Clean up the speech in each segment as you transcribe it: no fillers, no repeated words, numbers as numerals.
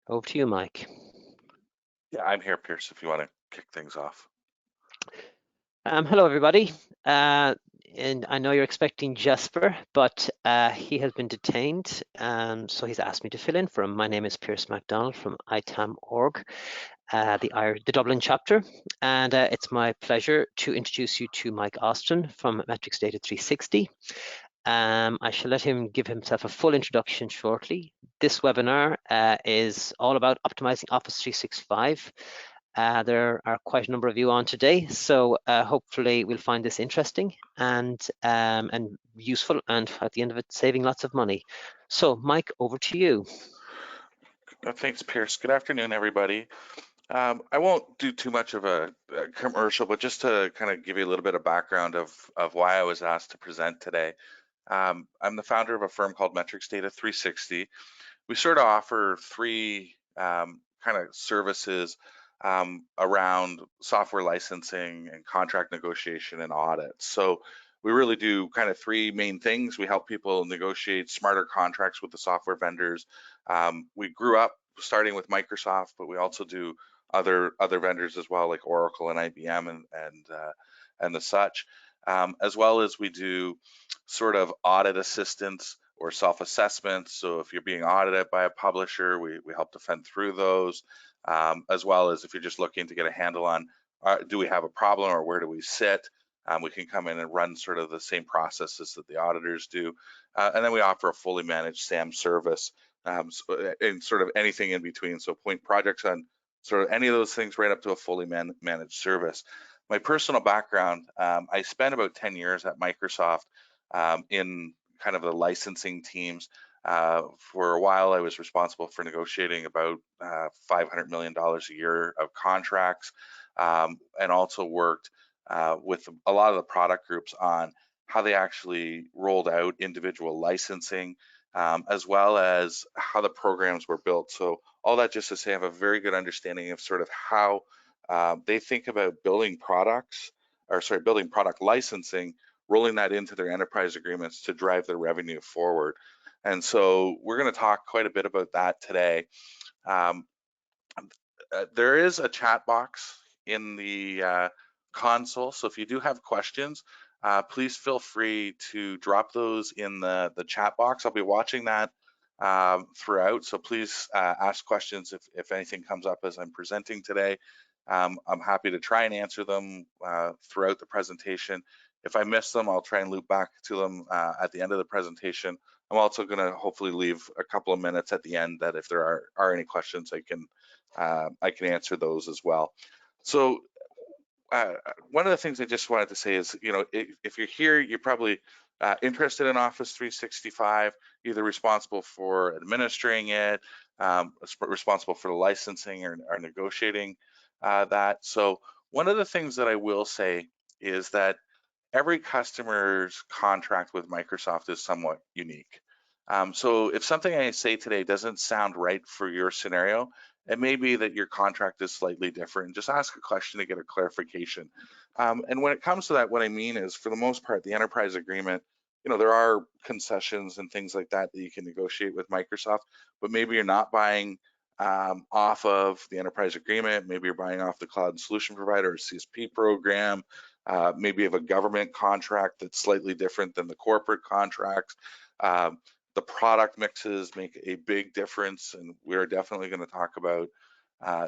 Over to you, Mike. Yeah, I'm here, Pierce, if you want to kick things off. Hello, everybody. And I know you're expecting Jesper, but he has been detained, so he's asked me to fill in for him. My name is Pierce MacDonald from ITAM.org, the Dublin chapter, and it's my pleasure to introduce you to Mike Austin from Metrics Data 360. I shall let him give himself a full introduction shortly. This webinar is all about optimizing Office 365. There are quite a number of you on today, so hopefully we'll find this interesting and useful, and at the end of it, saving lots of money. So, Mike, over to you. Thanks, Pierce. Good afternoon, everybody. I won't do too much of a commercial, but just to kind of give you a little bit of background of why I was asked to present today. I'm the founder of a firm called Metrics Data 360. We sort of offer three kind of services around software licensing and contract negotiation and audit. So we really do kind of three main things. We help people negotiate smarter contracts with the software vendors. We grew up starting with Microsoft, but we also do other vendors as well, like Oracle and IBM and the such, as well as we do sort of audit assistance or self-assessments. So if you're being audited by a publisher, we help defend through those, as well as if you're just looking to get a handle on do we have a problem or where do we sit, we can come in and run sort of the same processes that the auditors do. And then we offer a fully managed SAM service, and sort of anything in between. So point projects on sort of any of those things right up to a fully managed service. My personal background, I spent about 10 years at Microsoft in kind of the licensing teams. For a while, I was responsible for negotiating about $500 million a year of contracts, and also worked with a lot of the product groups on how they actually rolled out individual licensing, as well as how the programs were built. So all that just to say I have a very good understanding of sort of how they think about building products, or sorry, building product licensing, rolling that into their enterprise agreements to drive their revenue forward. And so we're going to talk quite a bit about that today. There is a chat box in the console, so if you do have questions, please feel free to drop those in the chat box. I'll be watching that throughout, so please ask questions if anything comes up as I'm presenting today. I'm happy to try and answer them throughout the presentation. If I miss them, I'll try and loop back to them at the end of the presentation. I'm also going to hopefully leave a couple of minutes at the end that if there are any questions, I can answer those as well. So one of the things I just wanted to say is, you know, if you're here, you're probably interested in Office 365, either responsible for administering it, responsible for the licensing or negotiating that. So one of the things that I will say is that every customer's contract with Microsoft is somewhat unique. So if something I say today doesn't sound right for your scenario, it may be that your contract is slightly different. Just ask a question to get a clarification. And when it comes to that, what I mean is, for the most part, the enterprise agreement, you know, there are concessions and things like that that you can negotiate with Microsoft, but maybe you're not buying off of the enterprise agreement. Maybe you're buying off the cloud solution provider or CSP program. Maybe you have a government contract that's slightly different than the corporate contracts. The product mixes make a big difference, and we're definitely going to talk about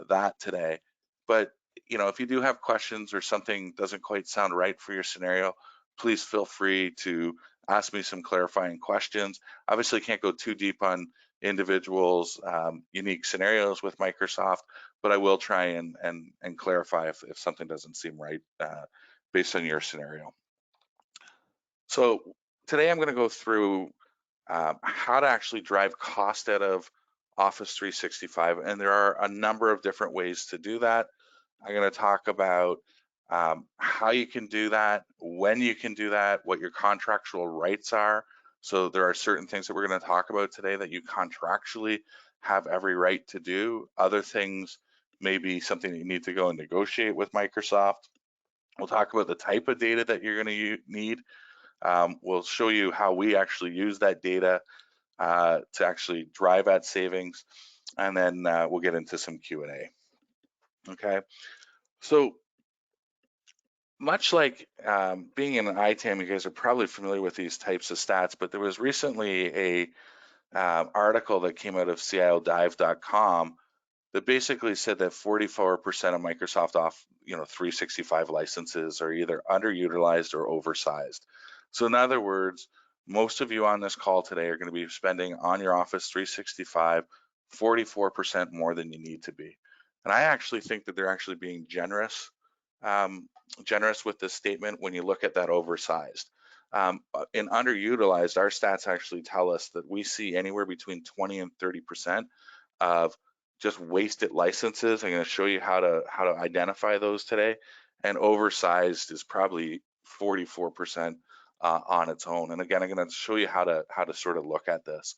that today. But you know, if you do have questions or something doesn't quite sound right for your scenario, please feel free to ask me some clarifying questions. Obviously, can't go too deep on individuals' unique scenarios with Microsoft, but I will try and clarify if something doesn't seem right based on your scenario. So today I'm going to go through how to actually drive cost out of Office 365, and there are a number of different ways to do that. I'm going to talk about how you can do that, when you can do that, what your contractual rights are. So there are certain things that we're going to talk about today that you contractually have every right to do. Other things may be something that you need to go and negotiate with Microsoft. We'll talk about the type of data that you're going to need. We'll show you how we actually use that data to actually drive at savings. and then we'll get into some Q&A. Okay, so much like being in an ITAM, you guys are probably familiar with these types of stats, but there was recently a article that came out of CIODive.com that basically said that 44% of Microsoft 365 licenses are either underutilized or oversized. So in other words, most of you on this call today are going to be spending on your Office 365 44% more than you need to be. And I actually think that they're actually being generous with this statement when you look at that oversized. In underutilized, our stats actually tell us that we see anywhere between 20 and 30% of just wasted licenses. I'm going to show you how to identify those today. And oversized is probably 44% on its own. And again, I'm going to show you how to sort of look at this.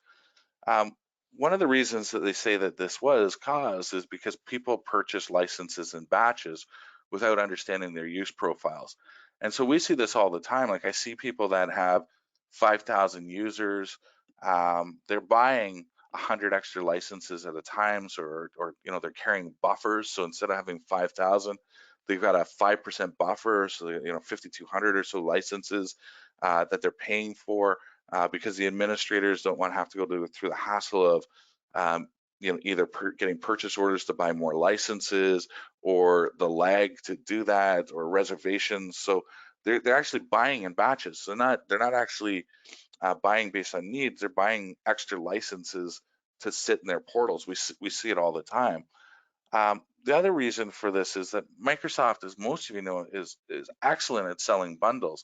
One of the reasons that they say that this was caused is because people purchase licenses in batches without understanding their use profiles. And so we see this all the time. Like I see people that have 5,000 users, they're buying 100 extra licenses at a time, or they're carrying buffers. So instead of having 5,000, they've got a 5% buffer, so 5,200 or so licenses that they're paying for because the administrators don't want to have to go through the hassle of either getting purchase orders to buy more licenses, or the lag to do that, or reservations. So they're actually buying in batches. So they're not actually buying based on needs. They're buying extra licenses to sit in their portals. We see it all the time. The other reason for this is that Microsoft, as most of you know, is excellent at selling bundles.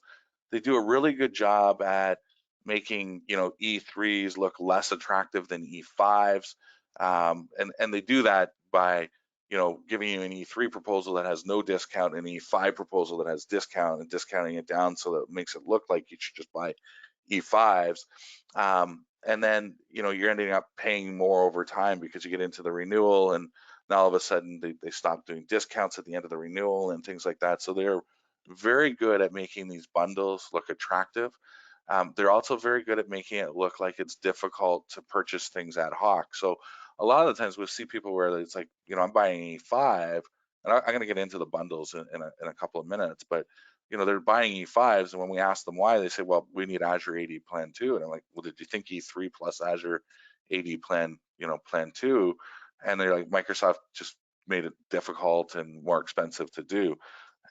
They do a really good job at making E3s look less attractive than E5s, and they do that by giving you an E3 proposal that has no discount, and an E5 proposal that has discount, and discounting it down so that it makes it look like you should just buy E5s. And then you're ending up paying more over time because you get into the renewal, and now all of a sudden they stop doing discounts at the end of the renewal and things like that. So they're very good at making these bundles look attractive. They're also very good at making it look like it's difficult to purchase things ad hoc. So a lot of the times we'll see people where it's like, I'm buying E5, and I'm going to get into the bundles in a couple of minutes, but they're buying E5s, and when we ask them why, they say, well, we need Azure AD Plan 2. And I'm like, well, did you think E3 plus Azure AD Plan, Plan 2? And they're like, Microsoft just made it difficult and more expensive to do.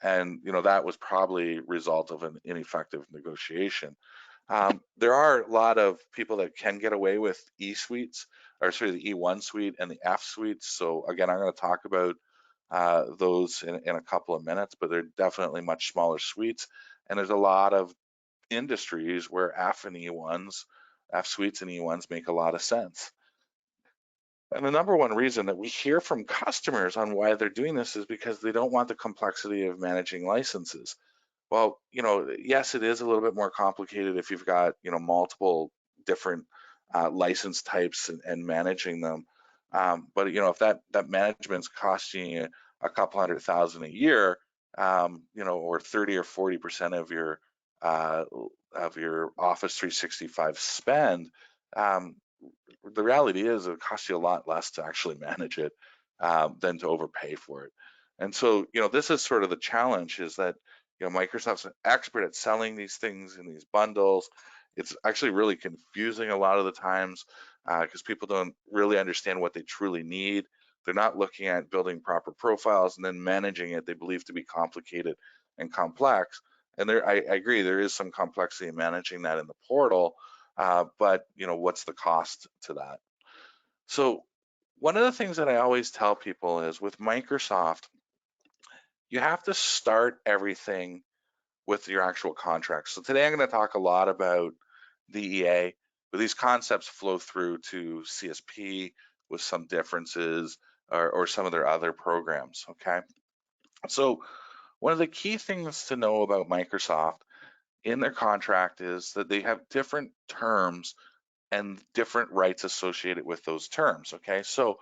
And that was probably a result of an ineffective negotiation. There are a lot of people that can get away with E suites, or sorry, the E1 suite and the F suites. So again, I'm going to talk about those in a couple of minutes, but they're definitely much smaller suites. And there's a lot of industries where F suites and E1s make a lot of sense. And the number one reason that we hear from customers on why they're doing this is because they don't want the complexity of managing licenses. Well, yes, it is a little bit more complicated if you've got, multiple different license types and managing them. But, if that management's costing you a couple $100,000 a year, or 30 or 40% of your Office 365 spend, the reality is it costs you a lot less to actually manage it than to overpay for it. And so, this is sort of the challenge, is that, Microsoft's an expert at selling these things in these bundles. It's actually really confusing a lot of the times because people don't really understand what they truly need. They're not looking at building proper profiles and then managing it. They believe to be complicated and complex. And I agree, there is some complexity in managing that in the portal, but what's the cost to that? So one of the things that I always tell people is, with Microsoft, you have to start everything with your actual contracts. So today I'm going to talk a lot about the EA, but these concepts flow through to CSP with some differences, or some of their other programs, okay? So one of the key things to know about Microsoft in their contract is that they have different terms and different rights associated with those terms, okay? So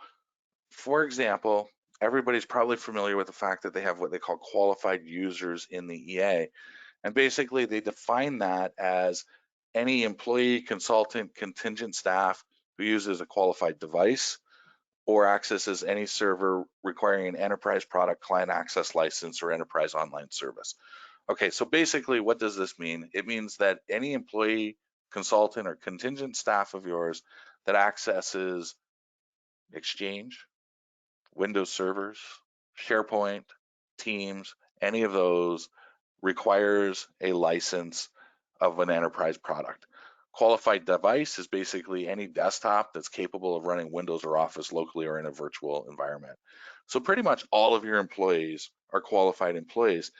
for example, everybody's probably familiar with the fact that they have what they call qualified users in the EA. And basically they define that as any employee, consultant, contingent staff who uses a qualified device, or accesses any server requiring an enterprise product client access license or enterprise online service. Okay, so basically what does this mean? It means that any employee, consultant, or contingent staff of yours that accesses Exchange, Windows servers, SharePoint, Teams, any of those requires a license of an enterprise product. Qualified device is basically any desktop that's capable of running Windows or Office locally or in a virtual environment. So pretty much all of your employees are qualified employees.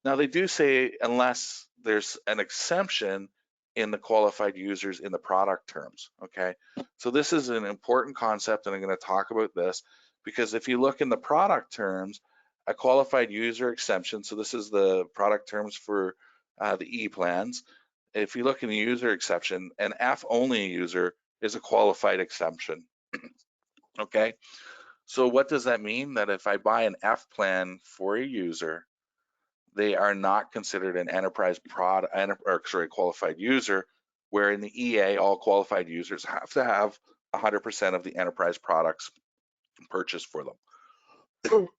Now they do say unless there's an exemption in the qualified users in the product terms, okay? So this is an important concept, and I'm going to talk about this because if you look in the product terms, a qualified user exemption, so this is the product terms for the E-plans. If you look in the user exception, an F-only user is a qualified exemption, okay? So what does that mean? That if I buy an F plan for a user, they are not considered an enterprise qualified user, where in the EA, all qualified users have to have 100% of the enterprise products purchased for them.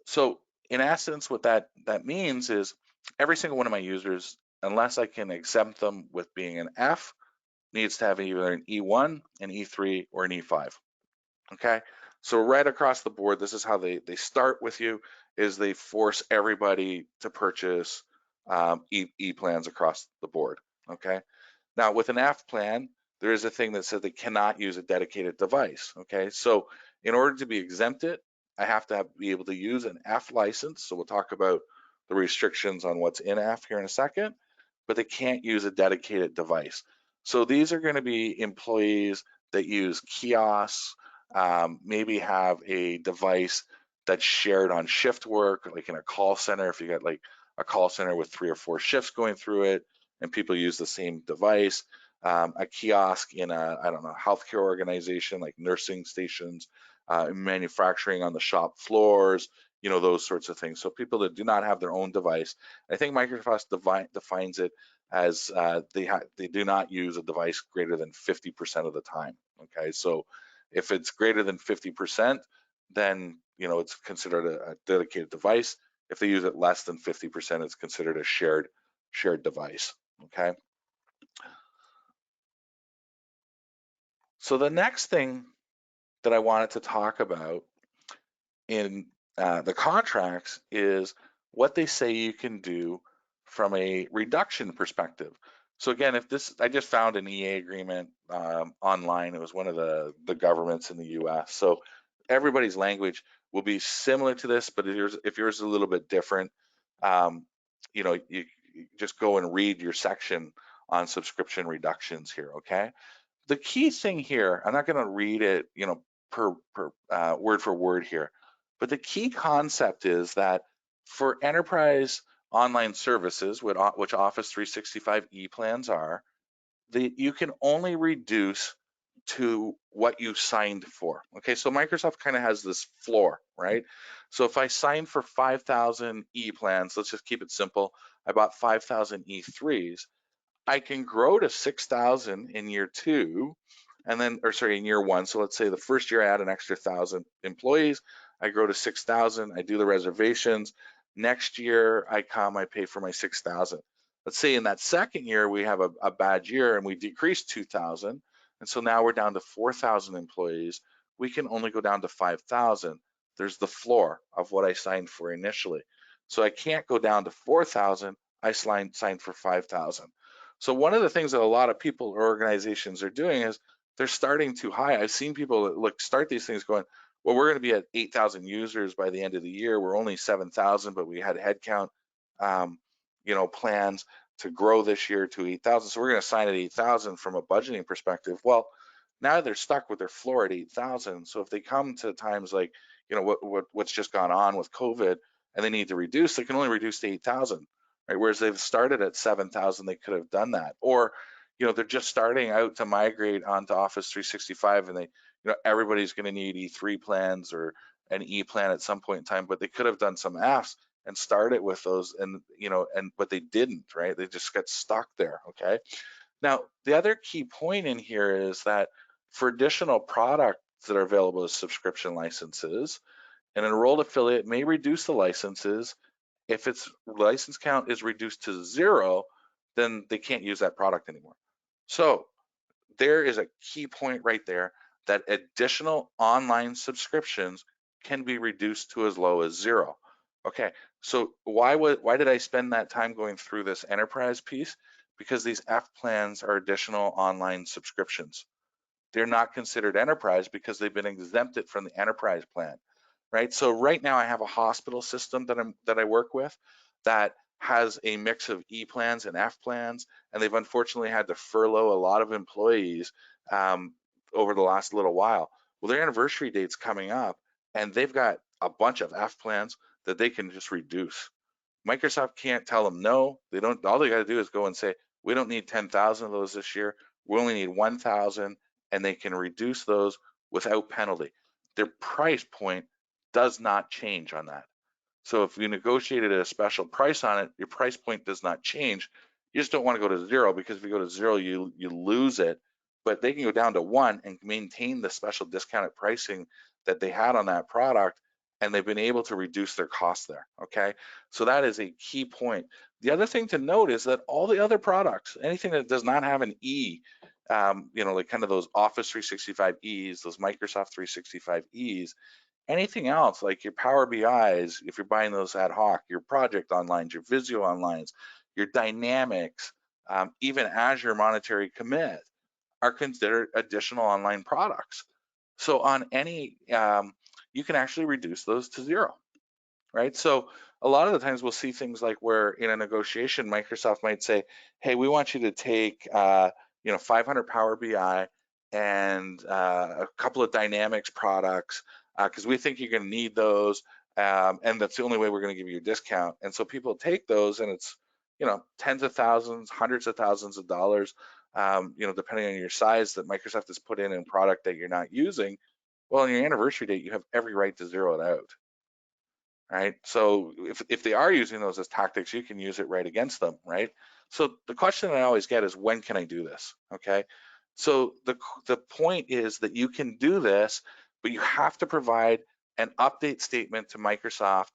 So in essence, what that means is every single one of my users, unless I can exempt them with being an F, needs to have either an E1, an E3, or an E5. Okay, so right across the board, this is how they start with you, is they force everybody to purchase E plans across the board. Okay, now with an F plan, there is a thing that says they cannot use a dedicated device. Okay, so in order to be exempted, I have to be able to use an F license. So we'll talk about the restrictions on what's in F here in a second, but they can't use a dedicated device. So these are going to be employees that use kiosks, maybe have a device that's shared on shift work, like in a call center. If you got like a call center with 3 or 4 shifts going through it, and people use the same device, a kiosk in a, I don't know, healthcare organization like nursing stations, manufacturing on the shop floors, you know, those sorts of things. So people that do not have their own device, I think Microsoft defines it as they do not use a device greater than 50% of the time. Okay, so if it's greater than 50%, then you know it's considered a dedicated device. If they use it less than 50%, it's considered a shared device. Okay. So the next thing that I wanted to talk about in the contracts is what they say you can do from a reduction perspective. So again, if this, I just found an EA agreement online. It was one of the governments in the US. So everybody's language will be similar to this, but if yours is a little bit different, you know, you just go and read your section on subscription reductions here, okay? The key thing here, I'm not going to read it, you know, per word for word here, but the key concept is that for enterprise online services, which Office 365 e-plans are, you can only reduce to what you signed for. Okay, so Microsoft kind of has this floor, right? So if I signed for 5,000 e-plans, let's just keep it simple. I bought 5,000 E3s. I can grow to 6,000 in year 2, and then, or sorry, in year 1. So let's say the first year I add an extra 1,000 employees, I grow to 6,000, I do the reservations. Next year I pay for my 6,000. Let's say in that second year we have a bad year and we decrease 2,000, and so now we're down to 4,000 employees. We can only go down to 5,000. There's the floor of what I signed for initially. So I can't go down to 4,000. I signed for 5,000. So one of the things that a lot of people or organizations are doing is they're starting too high. I've seen people that start these things going, well, we're going to be at 8,000 users by the end of the year. We're only 7,000, but we had headcount, you know, plans to grow this year to 8,000. So we're going to sign at 8,000 from a budgeting perspective. Well, now they're stuck with their floor at 8,000. So if they come to times like, you know, what's just gone on with COVID and they need to reduce, they can only reduce to 8,000. Right? Whereas they've started at 7,000, they could have done that. Or, you know, they're just starting out to migrate onto Office 365 and they, you know, everybody's going to need E3 plans or an E plan at some point in time, but they could have done some Fs and started with those and, you know, but they didn't, right? They just got stuck there, okay? Now, the other key point in here is that For additional products that are available as subscription licenses, an enrolled affiliate may reduce the licenses. If its license count is reduced to 0, then they can't use that product anymore. So there is a key point right there, that additional online subscriptions can be reduced to as low as 0. Okay, so why did I spend that time going through this enterprise piece? Because these F plans are additional online subscriptions. They're not considered enterprise because they've been exempted from the enterprise plan, right? So right now I have a hospital system that I work with that has a mix of E plans and F plans, and they've unfortunately had to furlough a lot of employees over the last little while. Well, their anniversary date's coming up, and they've got a bunch of F plans that they can just reduce. Microsoft can't tell them no. They don't. All they got to do is go and say, we don't need 10,000 of those this year. We only need 1,000, and they can reduce those without penalty. Their price point does not change on that. So if you negotiated a special price on it, your price point does not change. You just don't want to go to 0, because if you go to 0, you lose it. But they can go down to 1 and maintain the special discounted pricing that they had on that product, and they've been able to reduce their costs there. Okay, so that is a key point. The other thing to note is that all the other products, anything that does not have an E, like kind of those Office 365 Es, those Microsoft 365 Es, anything else like your Power BIs, if you're buying those ad hoc, your project onlines, your Visio onlines, your Dynamics, even Azure Monetary Commit are considered additional online products. So on any, you can actually reduce those to 0, right? So a lot of the times we'll see things like where in a negotiation, Microsoft might say, hey, we want you to take 500 Power BI and a couple of Dynamics products, because we think you're going to need those, and that's the only way we're going to give you a discount. And so people take those, and it's tens of thousands, hundreds of thousands of dollars, depending on your size, that Microsoft has put in product that you're not using. Well, on your anniversary date, you have every right to zero it out. Right? So if they are using those as tactics, you can use it right against them, right? So the question I always get is, when can I do this? Okay. So the point is that you can do this, but you have to provide an update statement to Microsoft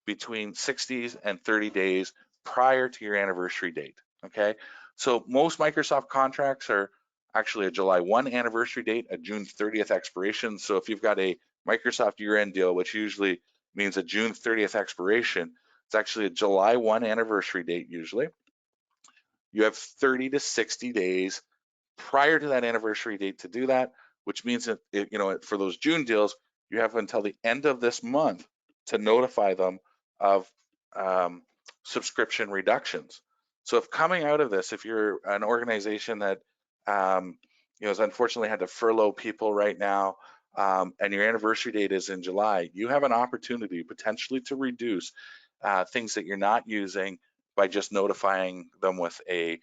between 60 and 30 days prior to your anniversary date. Okay. So most Microsoft contracts are actually a July 1 anniversary date, a June 30th expiration. So if you've got a Microsoft year-end deal, which usually means a June 30th expiration, it's actually a July 1 anniversary date usually. You have 30 to 60 days prior to that anniversary date to do that, which means that for those June deals, you have until the end of this month to notify them of subscription reductions. So if coming out of this, if you're an organization that has unfortunately had to furlough people right now, and your anniversary date is in July, you have an opportunity potentially to reduce things that you're not using by just notifying them with a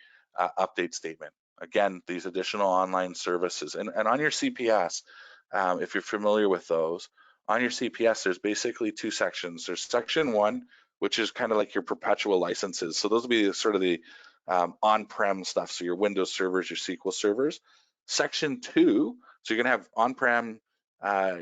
update statement. Again, these additional online services, and on your CPS, if you're familiar with those, on your CPS, there's basically 2 sections. There's section 1, which is kind of like your perpetual licenses. So those will be sort of the on-prem stuff. So your Windows servers, your SQL servers. Section 2, so you're gonna have on-prem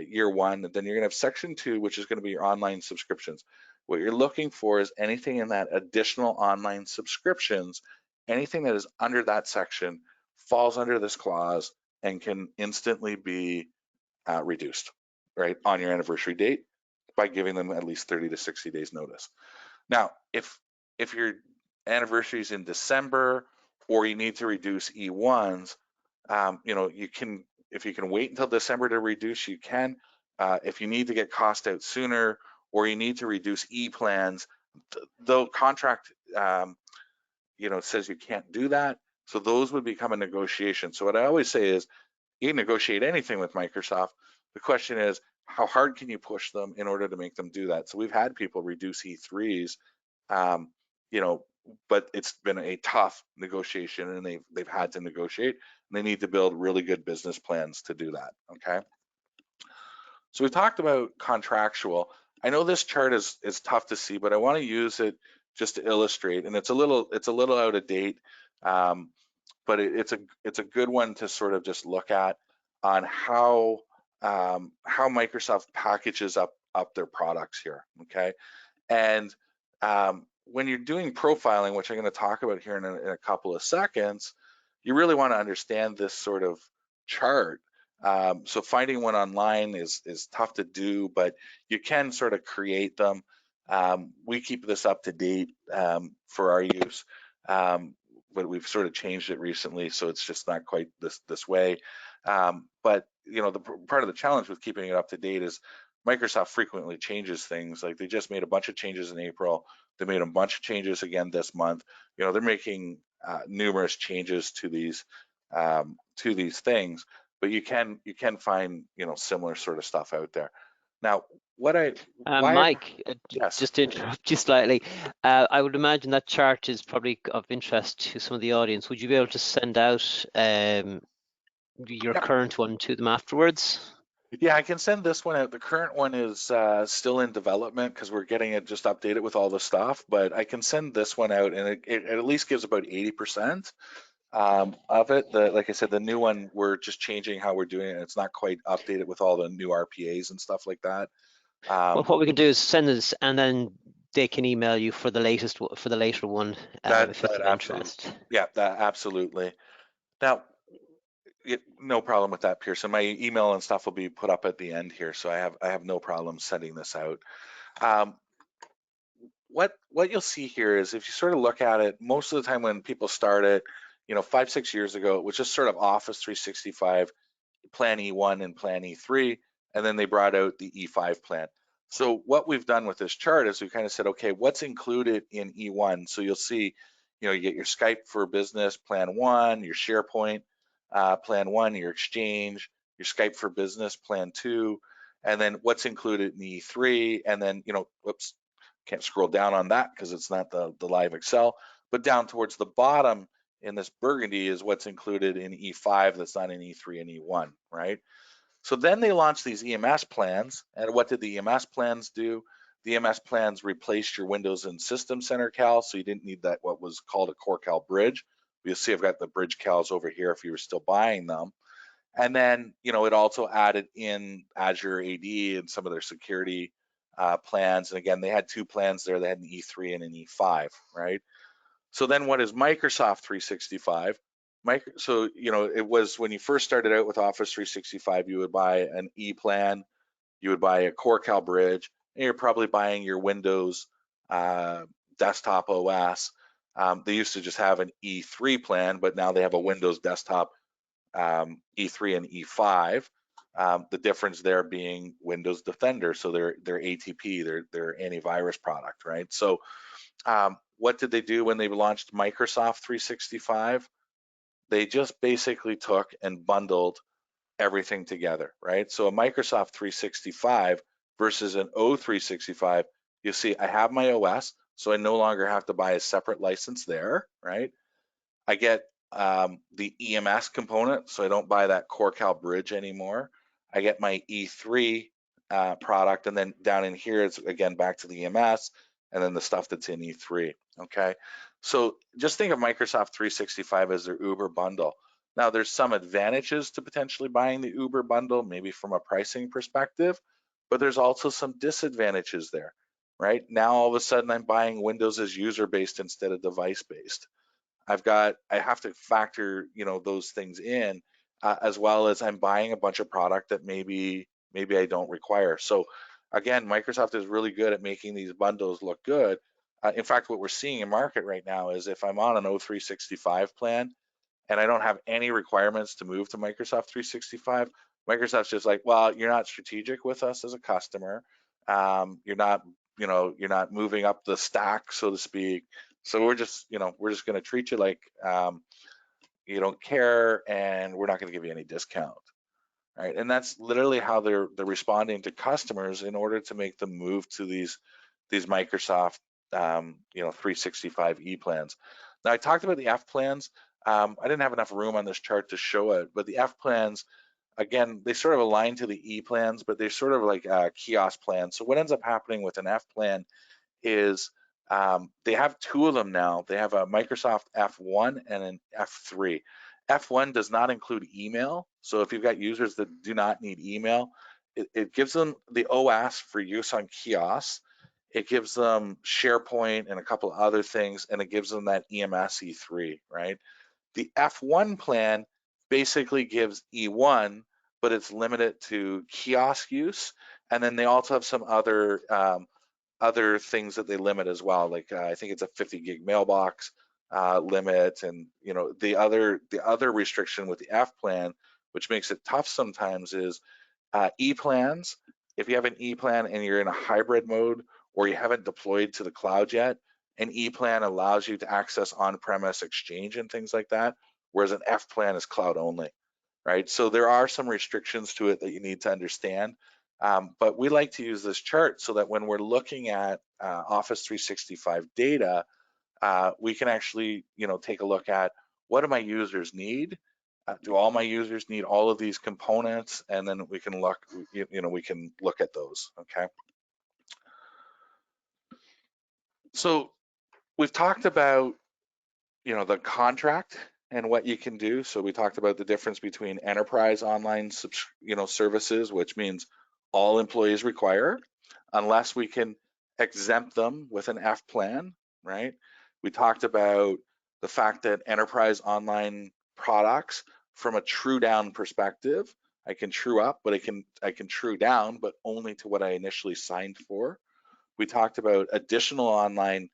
year 1, and then you're gonna have section 2, which is gonna be your online subscriptions. What you're looking for is anything in that additional online subscriptions, anything that is under that section falls under this clause and can instantly be reduced, right, on your anniversary date by giving them at least 30 to 60 days notice. Now, if your anniversary is in December, or you need to reduce E1s, if you can wait until December to reduce, you can. If you need to get cost out sooner, or you need to reduce E plans, the contract says you can't do that. So those would become a negotiation. So what I always say is, you can negotiate anything with Microsoft. The question is, how hard can you push them in order to make them do that? So we've had people reduce E3s, but it's been a tough negotiation, and they've had to negotiate, and they need to build really good business plans to do that. Okay. So we talked about contractual. I know this chart is tough to see, but I want to use it just to illustrate, and it's a little out of date, but it's a good one to sort of just look at. on how Microsoft packages up their products here, okay? And when you're doing profiling, which I'm going to talk about here in a couple of seconds, you really want to understand this sort of chart. So finding one online is tough to do, but you can sort of create them. We keep this up to date for our use, but we've sort of changed it recently, so it's just not quite this way. But you know, the part of the challenge with keeping it up to date is Microsoft frequently changes things. Like they just made a bunch of changes in April. They made a bunch of changes again this month. You know, they're making numerous changes to these things, but you can find, you know, similar sort of stuff out there. Now, Mike, yes. just to interrupt you slightly, I would imagine that chart is probably of interest to some of the audience. Would you be able to send out your Yep. current one to them afterwards? Yeah, I can send this one out. The current one is still in development because we're getting it just updated with all the stuff, but I can send this one out, and it at least gives about 80% of it. Like I said, the new one, we're just changing how we're doing it. It's not quite updated with all the new RPAs and stuff like that. Well, what we can do is send this, and then they can email you for the latest, for the later one, if it's of absolutely, interest. yeah, that absolutely. Now, no problem with that, Pearson. My email and stuff will be put up at the end here, so I have no problem sending this out. What you'll see here is if you sort of look at it, most of the time when people start it, you know, 5-6 years ago, it was just sort of Office 365, Plan E1 and Plan E3, and then they brought out the E5 plan. So what we've done with this chart is we kind of said, okay, what's included in E1? So you'll see, you know, you get your Skype for Business, Plan 1, your SharePoint, Plan 1, your Exchange, your Skype for Business, Plan 2, and then what's included in E3, and then, you know, whoops, can't scroll down on that because it's not the live Excel, but down towards the bottom in this burgundy is what's included in E5 that's not in E3 and E1, right? So then they launched these EMS plans, and what did the EMS plans do? The EMS plans replaced your Windows and System Center cal, so you didn't need that what was called a Core Cal Bridge. You'll see I've got the bridge cals over here if you were still buying them. And then, you know, it also added in Azure AD and some of their security plans. And again, they had two plans there. They had an E3 and an E5, right? So then what is Microsoft 365? So, you know, it was when you first started out with Office 365, you would buy an E plan, you would buy a Core Cal Bridge, and you're probably buying your Windows desktop OS. They used to just have an E3 plan, but now they have a Windows desktop E3 and E5. The difference there being Windows Defender, so their ATP, their antivirus product, right? So what did they do when they launched Microsoft 365? They just basically took and bundled everything together, right? So a Microsoft 365 versus an O365, you see I have my OS, so I no longer have to buy a separate license there, right? I get the EMS component, so I don't buy that Core Cal Bridge anymore. I get my E3 product, and then down in here, it's again back to the EMS, and then the stuff that's in E3, okay? So just think of Microsoft 365 as their Uber bundle. Now, there's some advantages to potentially buying the Uber bundle, maybe from a pricing perspective, but there's also some disadvantages there, right? Now, all of a sudden, I'm buying Windows as user-based instead of device-based. I have to factor, you know, those things in, as well as I'm buying a bunch of product that maybe I don't require. So again, Microsoft is really good at making these bundles look good. In fact, what we're seeing in market right now is if I'm on an O365 plan and I don't have any requirements to move to Microsoft 365, Microsoft's just like, well, you're not strategic with us as a customer. You're not, you know, you're not moving up the stack, so to speak. So we're just, you know, we're just going to treat you like you don't care, and we're not going to give you any discount, right? And that's literally how they're responding to customers in order to make them move to these Microsoft you know, 365 E plans. Now I talked about the F plans. I didn't have enough room on this chart to show it, but the F plans, again, they sort of align to the E plans, but they're sort of like kiosk plans. So what ends up happening with an F plan is they have two of them now. They have a Microsoft F1 and an F3. F1 does not include email. So if you've got users that do not need email, it gives them the OS for use on kiosks. It gives them SharePoint and a couple of other things, and it gives them that EMS E3, right? The F1 plan basically gives E1, but it's limited to kiosk use. And then they also have some other things that they limit as well. Like I think it's a 50 gig mailbox limit, and the other restriction with the F plan, which makes it tough sometimes, is E plans. If you have an E plan and you're in a hybrid mode or you haven't deployed to the cloud yet, an E plan allows you to access on-premise Exchange and things like that, whereas an F plan is cloud only, right? So there are some restrictions to it that you need to understand. But we like to use this chart so that when we're looking at Office 365 data, we can actually, take a look at what do my users need? Do all my users need all of these components? And then we can look, we can look at those, okay? So we've talked about, the contract and what you can do. So we talked about the difference between enterprise online, services, which means all employees require, unless we can exempt them with an F plan, right? We talked about the fact that enterprise online products, from a true down perspective, I can true up, but I can true down, but only to what I initially signed for. We talked about additional online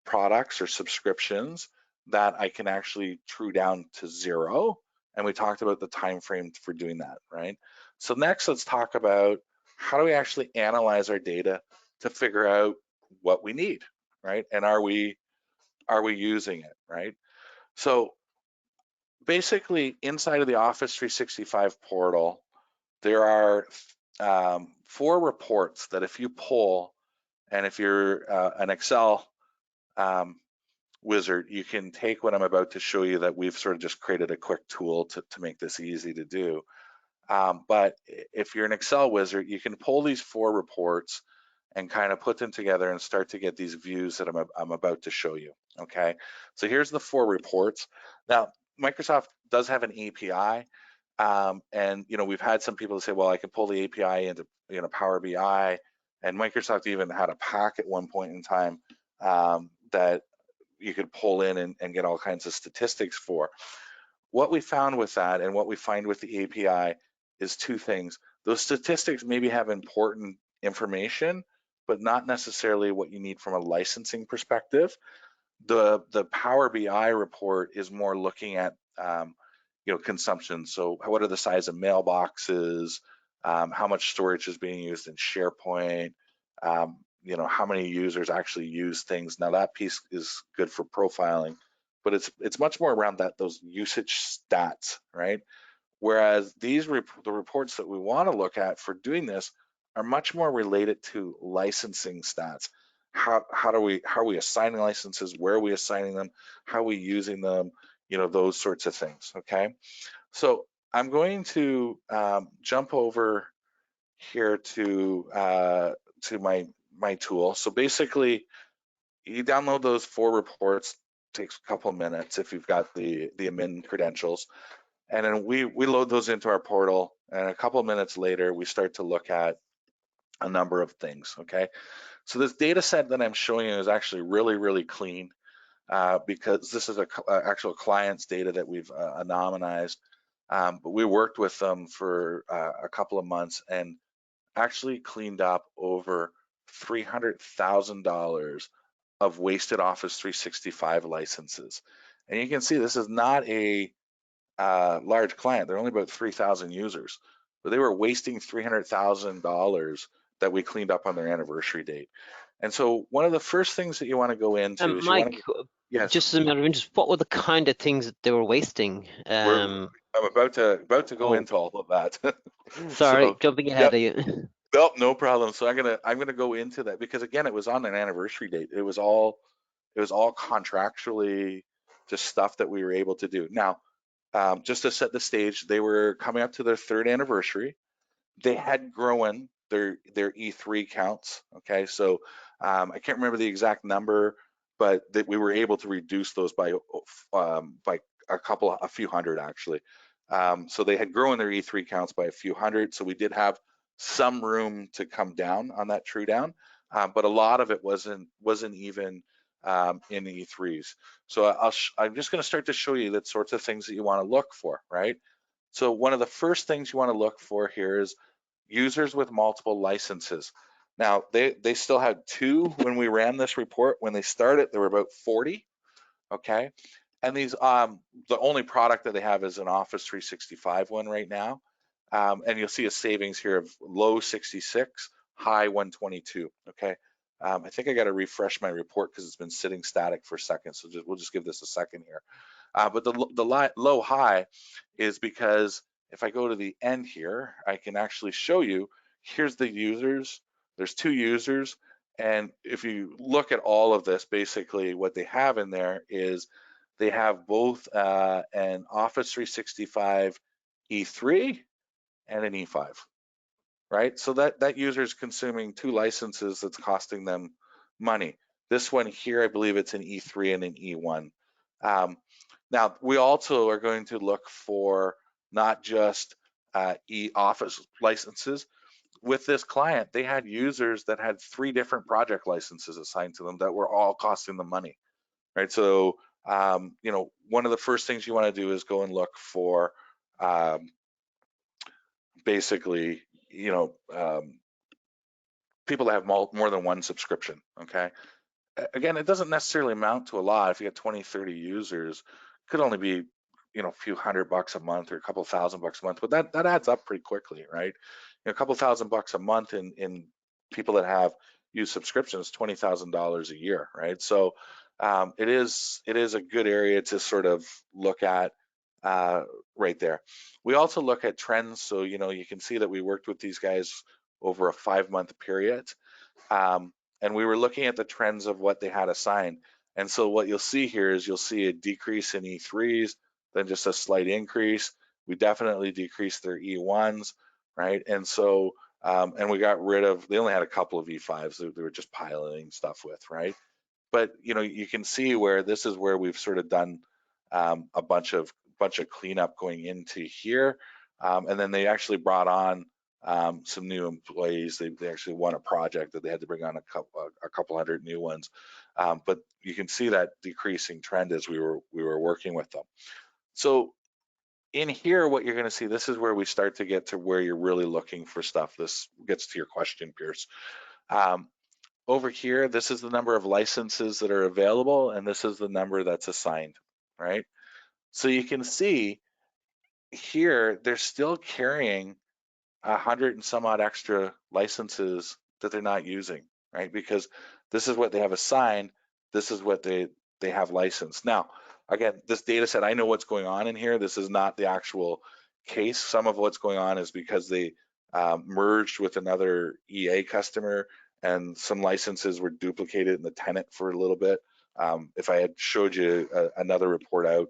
products or subscriptions that I can actually true down to 0. And we talked about the time frame for doing that, right? So next, let's talk about how do we actually analyze our data to figure out what we need, right? And are we using it, right? So basically, inside of the Office 365 portal, there are 4 reports that if you pull, and if you're an Excel wizard, you can take what I'm about to show you, that we've sort of just created a quick tool to make this easy to do. But if you're an Excel wizard, you can pull these 4 reports and kind of put them together and start to get these views that I'm about to show you, okay? So here's the 4 reports. Now, Microsoft does have an API, and we've had some people say, well, I can pull the API into Power BI, and Microsoft even had a pack at one point in time that you could pull in and get all kinds of statistics for. What we found with that, and what we find with the API, is 2 things. Those statistics maybe have important information, but not necessarily what you need from a licensing perspective. The Power BI report is more looking at consumption. So what are the size of mailboxes? How much storage is being used in SharePoint? How many users actually use things? Now that piece is good for profiling, but it's much more around those usage stats, right? Whereas the reports that we want to look at for doing this are much more related to licensing stats. How are we assigning licenses? Where are we assigning them? How are we using them? Those sorts of things, okay? So I'm going to jump over here to my tool. So basically, you download those 4 reports. Takes a couple of minutes if you've got the admin credentials, and then we load those into our portal. And a couple of minutes later, we start to look at a number of things. Okay, so this data set that I'm showing you is actually really, really clean because this is a actual client's data that we've anonymized. But we worked with them for a couple of months and actually cleaned up over $300,000 of wasted Office 365 licenses. And you can see this is not a large client. They're only about 3,000 users, but they were wasting $300,000 that we cleaned up on their anniversary date. And so one of the first things that you want to go into is Mike, yes. just as a matter of interest, what were the kind of things that they were wasting? I'm about to go into all of that. Sorry, So, jumping ahead of you. Nope, no problem. So I'm gonna go into that because again, it was on an anniversary date. It was all contractually just stuff that we were able to do. Now, just to set the stage, they were coming up to their 3rd anniversary. They had grown their E3 counts. Okay, so I can't remember the exact number, but that we were able to reduce those by a few hundred actually. So they had grown their E3 counts by a few hundred. So we did have some room to come down on that true down, but a lot of it wasn't even in the E3s. So I'm just going to start to show you the sorts of things that you want to look for, right? So one of the first things you want to look for here is users with multiple licenses. Now they still had 2 when we ran this report. When they started, there were about 40. Okay, and these the only product that they have is an Office 365 one right now, and you'll see a savings here of low 66, high 122. Okay, I think I got to refresh my report because it's been sitting static for a second, so we'll just give this a second here. But the low high is because if I go to the end here, I can actually show you. Here's the users. There's 2 users. And if you look at all of this, basically what they have in there is they have both an Office 365 E3 and an E5, right? So that user is consuming 2 licenses that's costing them money. This one here, I believe it's an E3 and an E1. Now, we also are going to look for not just e-Office licenses. With this client, they had users that had 3 different project licenses assigned to them that were all costing them money, right? So, you know, one of the first things you want to do is go and look for basically, you know, people that have more than one subscription, okay? Again, it doesn't necessarily amount to a lot. If you get 20, 30 users, it could only be, you know, a few $100 a month or a couple $1,000 a month, but that adds up pretty quickly, right? You know, a couple $1,000 a month in people that have used subscriptions, $20,000 a year, right? So it is a good area to sort of look at right there. We also look at trends. So, you know, you can see that we worked with these guys over a 5-month period. And we were looking at the trends of what they had assigned. And so what you'll see here is you'll see a decrease in E3s, then just a slight increase. We definitely decreased their E1s, right? And so, and we got rid of, they only had a couple of E5s they were just piloting stuff with, right? But, you know, you can see where this is where we've sort of done a bunch of cleanup going into here. And then they actually brought on some new employees. They actually won a project that they had to bring on a couple hundred new ones. But you can see that decreasing trend as we were working with them. So in here, what you're going to see, this is where we start to get to where you're really looking for stuff. This gets to your question, Pierce. Over here, this is the number of licenses that are available, and this is the number that's assigned, right? So you can see here, they're still carrying 100 and some odd extra licenses that they're not using, right? Because this is what they have assigned, this is what they have licensed. Now, again, this data set, I know what's going on in here. This is not the actual case. Some of what's going on is because they merged with another EA customer and some licenses were duplicated in the tenant for a little bit. If I had showed you another report out,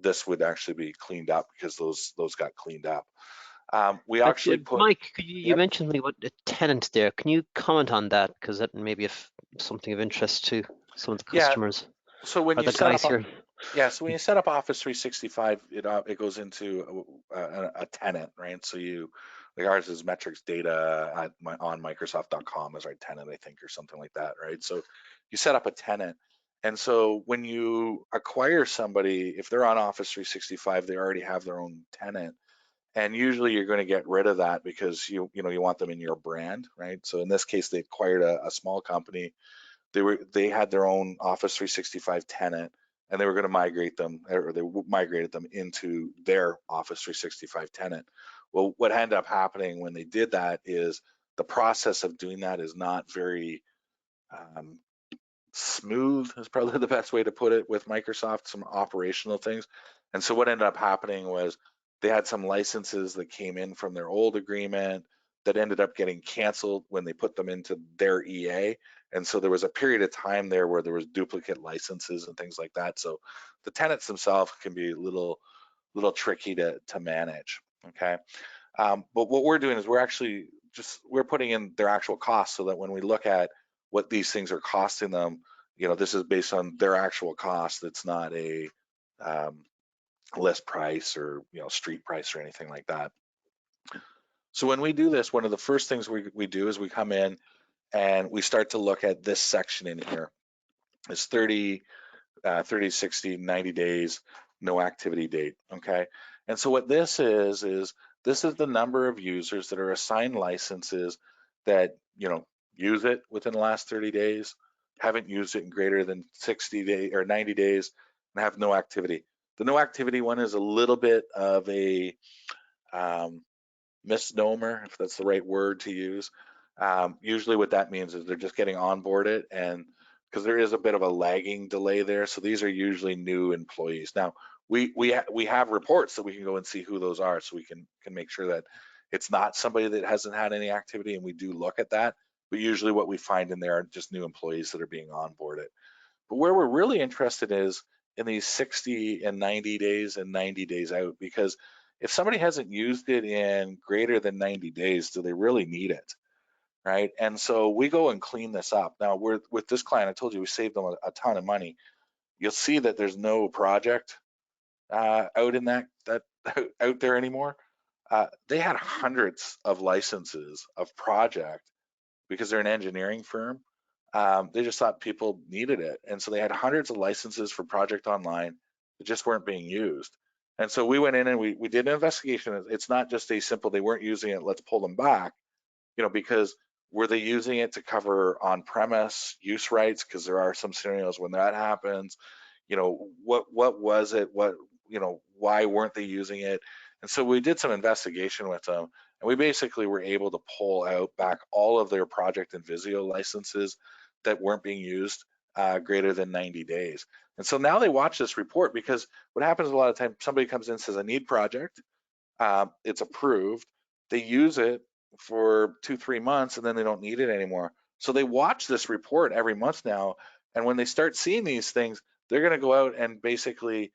this would actually be cleaned up because those got cleaned up. We actually put, Mike, you yep. mentioned me what a tenant there. Can you comment on that? Because that may be something of interest to some of the customers. So when Are you the set guys up, here? so when you set up Office 365, it goes into a tenant, right? So like ours is metrics data on Microsoft.com is our tenant, I think, or something like that, right? So you set up a tenant. And so when you acquire somebody, if they're on Office 365, they already have their own tenant. And usually you're going to get rid of that because you want them in your brand, right? So in this case, they acquired a small company. They had their own Office 365 tenant, and they were going to migrate them, or they migrated them into their Office 365 tenant. Well, what ended up happening when they did that is the process of doing that is not very smooth, is probably the best way to put it, with Microsoft, some operational things. And so what ended up happening was they had some licenses that came in from their old agreement that ended up getting canceled when they put them into their EA. And so there was a period of time there where there was duplicate licenses and things like that. So the tenants themselves can be a little tricky to manage, okay? But what we're doing is we're putting in their actual costs so that when we look at what these things are costing them, this is based on their actual cost. It's not a list price or street price or anything like that. So when we do this, one of the first things we do is we come in and we start to look at this section in here. It's 30, 60, 90 days, no activity date, okay? And so what this is this is the number of users that are assigned licenses that, use it within the last 30 days, haven't used it in greater than 60 days or 90 days, and have no activity. The no activity one is a little bit of a misnomer, if that's the right word to use. Usually what that means is they're just getting onboarded, and because there is a bit of a lagging delay there. So these are usually new employees. Now we have reports that we can go and see who those are, so we can make sure that it's not somebody that hasn't had any activity, and we do look at that. But usually what we find in there are just new employees that are being onboarded. But where we're really interested is in these 60 and 90 days and 90 days out, because if somebody hasn't used it in greater than 90 days, do they really need it? Right? And so we go and clean this up. Now with this client, I told you we saved them a ton of money. You'll see that there's no project out in that out there anymore. They had hundreds of licenses of project because they're an engineering firm. They just thought people needed it. And so they had hundreds of licenses for Project Online that just weren't being used. And so we went in and we did an investigation. It's not just a simple, they weren't using it, let's pull them back, because were they using it to cover on-premise use rights? Because there are some scenarios when that happens. What was it? Why weren't they using it? And so we did some investigation with them, and we basically were able to pull out back all of their Project and Visio licenses that weren't being used greater than 90 days. And so now they watch this report, because what happens a lot of times, somebody comes in and says, I need project, it's approved, they use it for 2-3 months, and then they don't need it anymore. So they watch this report every month now, and when they start seeing these things, they're going to go out and basically,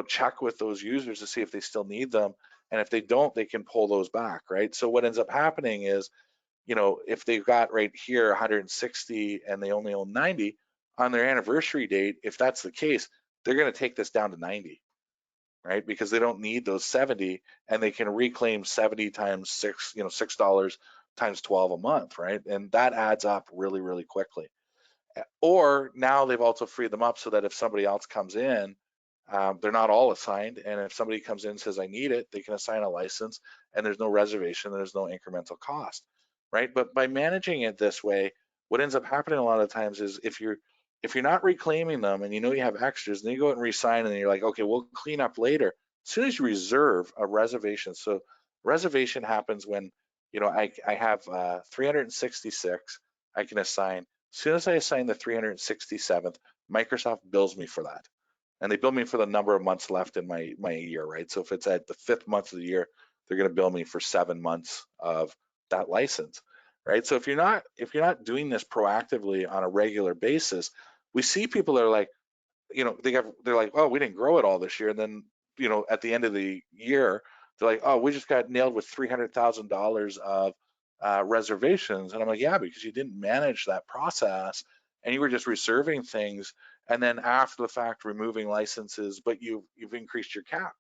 check with those users to see if they still need them, and if they don't, they can pull those back, right? So what ends up happening is, if they've got right here 160 and they only own 90 on their anniversary date, if that's the case, they're going to take this down to 90, right? Because they don't need those 70, and they can reclaim 70 times six, $6 times 12 a month, right? And that adds up really, really quickly. Or now they've also freed them up so that if somebody else comes in, they're not all assigned. And if somebody comes in and says, I need it, they can assign a license, and there's no reservation, there's no incremental cost, right? But by managing it this way, what ends up happening a lot of times is if you're not reclaiming them and you have extras, then you go out and re-sign, and you're like, okay, we'll clean up later. As soon as you reserve a reservation, so reservation happens when, I have 366 I can assign. As soon as I assign the 367th, Microsoft bills me for that. And they bill me for the number of months left in my year, right? So if it's at the 5th month of the year, they're going to bill me for 7 months of that license, right? So if you're not doing this proactively on a regular basis, we see people that are like, they're like, oh, we didn't grow it all this year. And then, at the end of the year, they're like, oh, we just got nailed with $300,000 of reservations. And I'm like, yeah, because you didn't manage that process, and you were just reserving things, and then after the fact removing licenses, but you've increased your cap,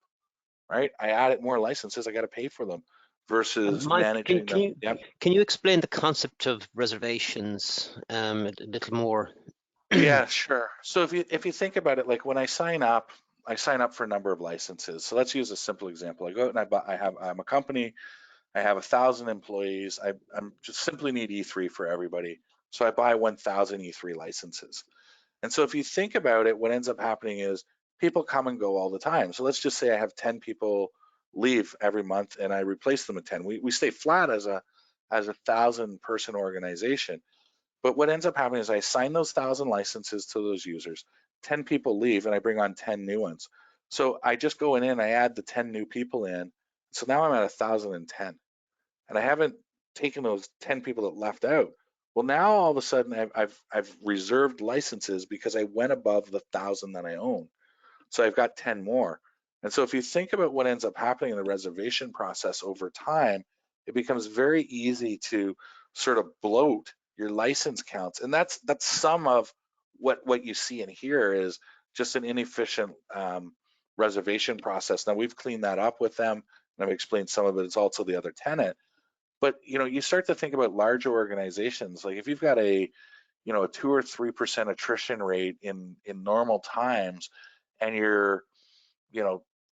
right? I added more licenses, I got to pay for them versus Mike, managing them. Yep. can you explain the concept of reservations a little more? Yeah, sure. So if you think about it, like when I sign up for a number of licenses. So let's use a simple example. I go out and I'm a company, I have 1,000 employees. I'm just simply need E3 for everybody. So I buy 1,000 E3 licenses. And so if you think about it, what ends up happening is people come and go all the time. So let's just say I have 10 people leave every month and I replace them with 10. We stay flat as a 1,000-person organization. But what ends up happening is I assign those 1,000 licenses to those users. 10 people leave and I bring on 10 new ones. So I just go in and I add the 10 new people in. So now I'm at 1,010, and I haven't taken those 10 people that left out. Well, now all of a sudden I've reserved licenses because I went above the 1,000 that I own. So I've got 10 more. And so if you think about what ends up happening in the reservation process over time, it becomes very easy to sort of bloat your license counts. And that's some of what you see in here is just an inefficient reservation process. Now we've cleaned that up with them, and I've explained some of it. It's also the other tenant. But you start to think about larger organizations. Like if you've got a 2 or 3% attrition rate in normal times, and you're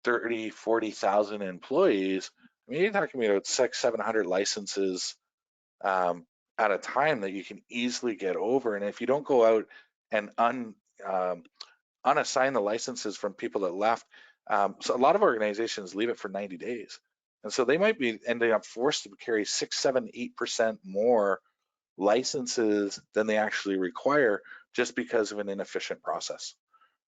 30, 40,000 employees, I mean, you're talking about 600-700 licenses at a time that you can easily get over. And if you don't go out and unassign the licenses from people that left, so a lot of organizations leave it for 90 days. And so they might be ending up forced to carry 6, 7, 8% more licenses than they actually require just because of an inefficient process,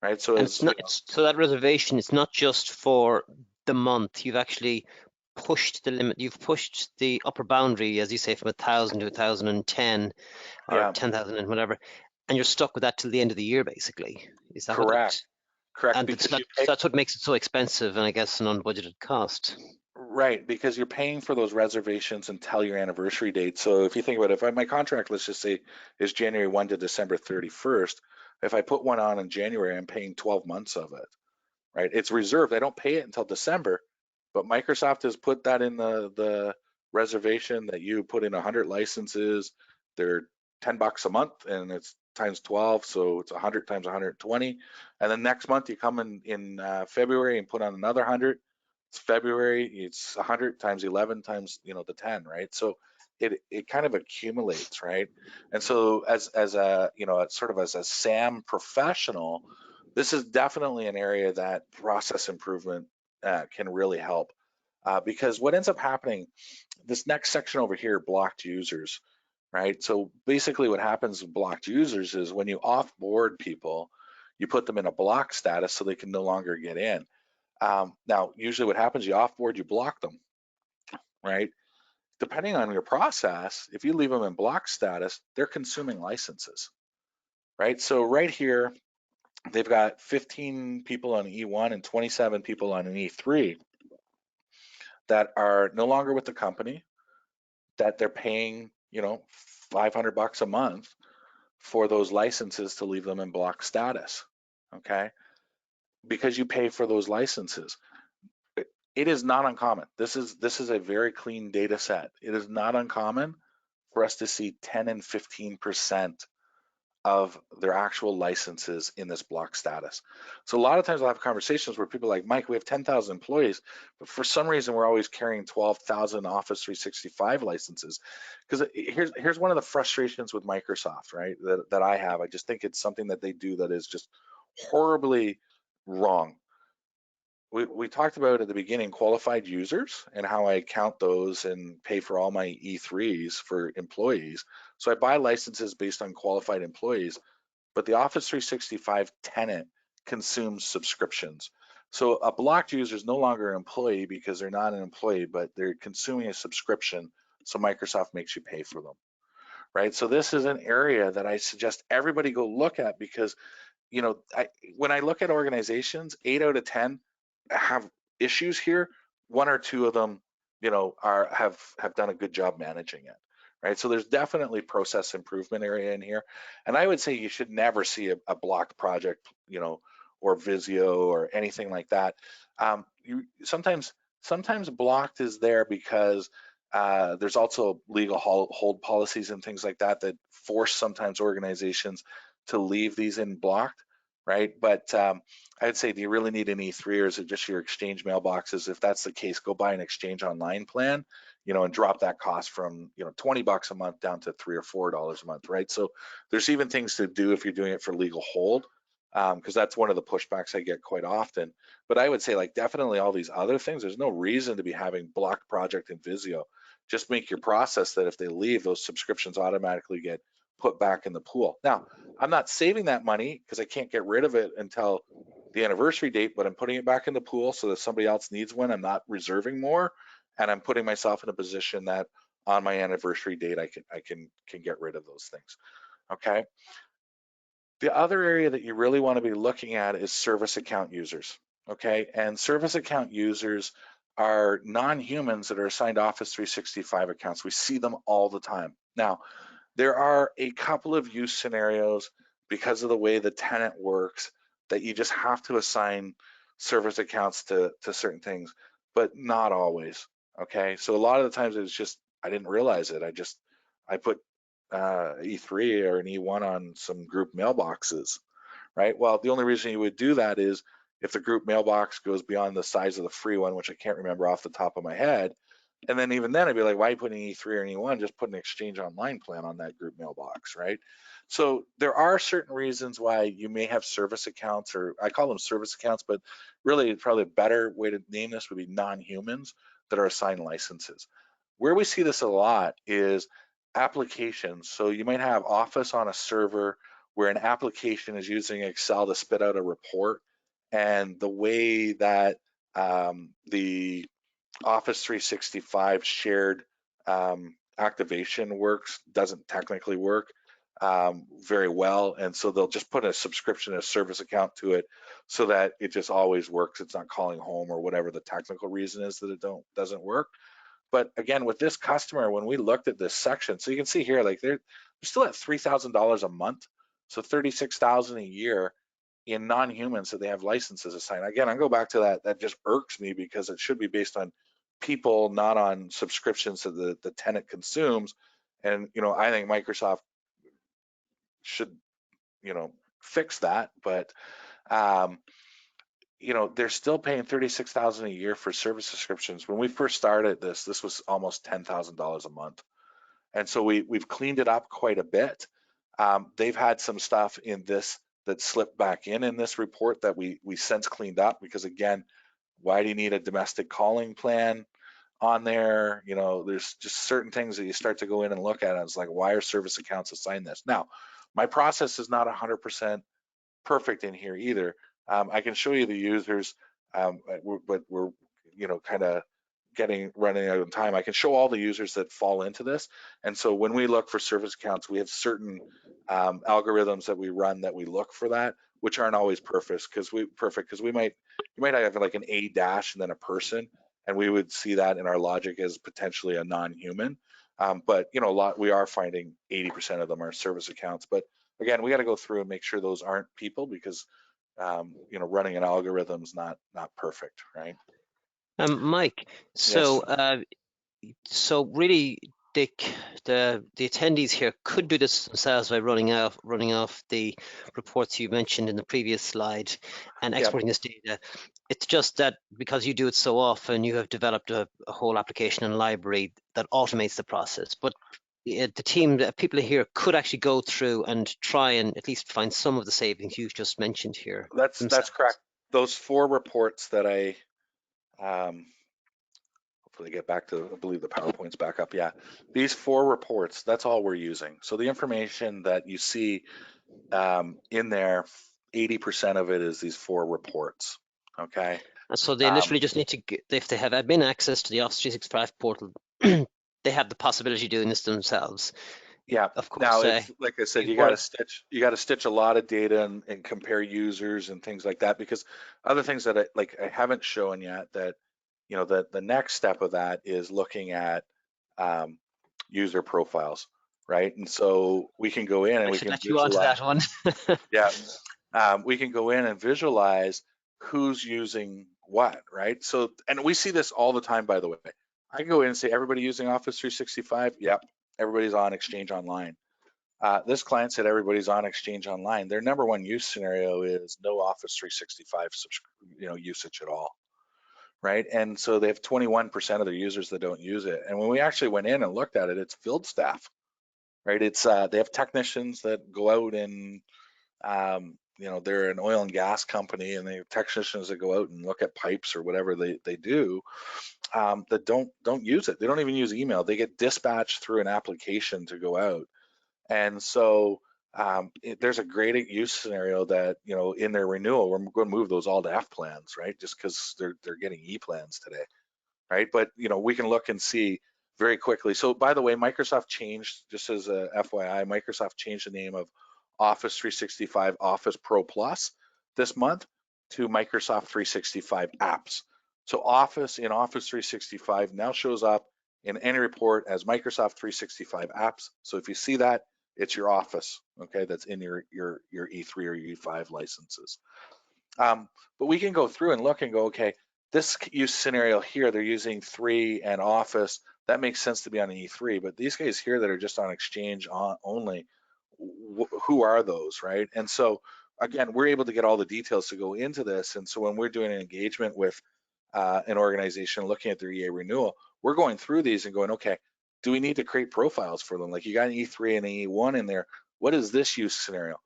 right? So And it's not, so that reservation, it's not just for the month. You've actually pushed the limit. You've pushed the upper boundary, as you say, from 1,000 to 1,010 or yeah, 10,000 and whatever, and you're stuck with that till the end of the year, basically. Is that correct. And Because that's what makes it so expensive, and I guess an unbudgeted cost. Right, because you're paying for those reservations until your anniversary date. So if you think about it, if my contract, let's just say, is January 1 to December 31st, if I put one on in January, I'm paying 12 months of it, right? It's reserved. I don't pay it until December, but Microsoft has put that in the reservation that you put in 100 licenses. They're $10 a month, and it's times 12, so it's 100 times 120. And then next month you come in February and put on another 100. It's February, it's 100 times 11 times the 10, right? So it kind of accumulates, right? And so as a sort of as a SAM professional, this is definitely an area that process improvement can really help, because what ends up happening, this next section over here, blocked users, right? So basically what happens with blocked users is when you offboard people, you put them in a block status so they can no longer get in. Now, usually what happens, you offboard, you block them, right? Depending on your process, if you leave them in block status, they're consuming licenses, right? So right here, they've got 15 people on E1 and 27 people on an E3 that are no longer with the company, that they're paying, $500 a month for those licenses to leave them in block status, okay? Because you pay for those licenses. It is not uncommon. This is a very clean data set. It is not uncommon for us to see 10 and 15% of their actual licenses in this block status. So a lot of times I'll have conversations where people are like, Mike, we have 10,000 employees, but for some reason we're always carrying 12,000 Office 365 licenses. Because here's one of the frustrations with Microsoft, right, that I have. I just think it's something that they do that is just horribly wrong. We talked about at the beginning qualified users and how I count those and pay for all my E3s for employees. So I buy licenses based on qualified employees, but the Office 365 tenant consumes subscriptions. So a blocked user is no longer an employee because they're not an employee, but they're consuming a subscription. So Microsoft makes you pay for them, right? So this is an area that I suggest everybody go look at, because when I look at organizations, 8 out of 10 have issues here. 1 or 2 of them, have done a good job managing it, right? So there's definitely process improvement area in here. And I would say you should never see a blocked project, or Visio or anything like that. Sometimes blocked is there because there's also legal hold policies and things like that that force sometimes organizations to leave these in blocked, right? But I'd say, do you really need an E3, or is it just your Exchange mailboxes? If that's the case, go buy an Exchange Online plan, and drop that cost from $20 a month down to $3 or $4 a month, right? So there's even things to do if you're doing it for legal hold, because that's one of the pushbacks I get quite often. But I would say, like, definitely all these other things, there's no reason to be having blocked project in Visio. Just make your process that if they leave, those subscriptions automatically get put back in the pool. Now, I'm not saving that money because I can't get rid of it until the anniversary date, but I'm putting it back in the pool so that somebody else needs one. I'm not reserving more, and I'm putting myself in a position that on my anniversary date I can get rid of those things. Okay. The other area that you really want to be looking at is service account users. Okay, and service account users are non-humans that are assigned Office 365 accounts. We see them all the time. Now, there are a couple of use scenarios because of the way the tenant works that you just have to assign service accounts to certain things, but not always. Okay, so a lot of the times it's just I didn't realize it. I put E3 or an E1 on some group mailboxes, right? Well, the only reason you would do that is if the group mailbox goes beyond the size of the free one, which I can't remember off the top of my head. And then even then I'd be like, why are you putting E3 or an E1? Just put an Exchange Online plan on that group mailbox, right? So there are certain reasons why you may have service accounts, or I call them service accounts, but really probably a better way to name this would be non-humans that are assigned licenses. Where we see this a lot is applications. So you might have Office on a server where an application is using Excel to spit out a report, and the way that the Office 365 shared activation works doesn't technically work very well, and so they'll just put a subscription, a service account to it, so that it just always works. It's not calling home or whatever the technical reason is that it doesn't work. But again, with this customer, when we looked at this section, so you can see here, like they're still at $3,000 a month, so $36,000 a year in non-humans that they have licenses assigned. Again, I go back to that. That just irks me because it should be based on people, not on subscriptions that the tenant consumes. And I think Microsoft should fix that, but they're still paying $36,000 a year for service subscriptions. When we first started this was almost $10,000 a month, and so we've cleaned it up quite a bit. They've had some stuff in this that slipped back in this report that we since cleaned up, because again, why do you need a domestic calling plan on there? There's just certain things that you start to go in and look at, and it's like, why are service accounts assigned this? Now, my process is not 100% perfect in here either. I can show you the users, but we're kind of running out of time. I can show all the users that fall into this. And so when we look for service accounts, we have certain algorithms that we run that we look for that, which aren't always perfect, because you might have like an A dash and then a person, and we would see that in our logic as potentially a non-human. But we are finding 80% of them are service accounts. But again, we got to go through and make sure those aren't people, because running an algorithm is not perfect, right? Mike, Yes. so really the attendees here could do this themselves by running off the reports you mentioned in the previous slide and exporting this data. It's just that because you do it so often, you have developed a whole application and library that automates the process. But the team, the people here could actually go through and try and at least find some of the savings you've just mentioned here. That's correct. Those 4 reports that I hopefully get back to, I believe the PowerPoint's back up. Yeah, these 4 reports, that's all we're using. So the information that you see in there, 80% of it is these 4 reports. Okay. And so they literally just need to, if they have admin access to the Office 365 portal, they have the possibility of doing this themselves. Yeah. Of course. Now, it's like I said, you got to stitch a lot of data and compare users and things like that, because other things that I haven't shown yet, that the next step of that is looking at user profiles, right? And so we can go in and we can let you onto that one. Yeah, we can go in and visualize who's using what, right? So, and we see this all the time, by the way. I can go in and say, everybody using Office 365? Yep, everybody's on Exchange Online. This client said everybody's on Exchange Online. Their number one use scenario is no Office 365 usage at all, right? And so they have 21% of their users that don't use it. And when we actually went in and looked at it, it's field staff, right? It's they have technicians that go out and they're an oil and gas company, and they have technicians that go out and look at pipes or whatever they do, that don't use it. They don't even use email. They get dispatched through an application to go out. And so there's a great use scenario that, in their renewal, we're going to move those all to F plans, right? Just because they're getting E plans today, right? But we can look and see very quickly. So by the way, Microsoft changed, just as a FYI, Microsoft changed the name of Office 365 Office Pro Plus this month to Microsoft 365 Apps. So Office 365 now shows up in any report as Microsoft 365 Apps. So if you see that, it's your Office, okay, that's in your E3 or E5 licenses. But we can go through and look and go, okay, this use scenario here, they're using 3 and Office. That makes sense to be on an E3, but these guys here that are just on Exchange only, who are those, right? And so again, we're able to get all the details to go into this. And so when we're doing an engagement with an organization looking at their EA renewal, we're going through these and going, okay, do we need to create profiles for them? Like you got an E3 and an E1 in there. What is this use scenario?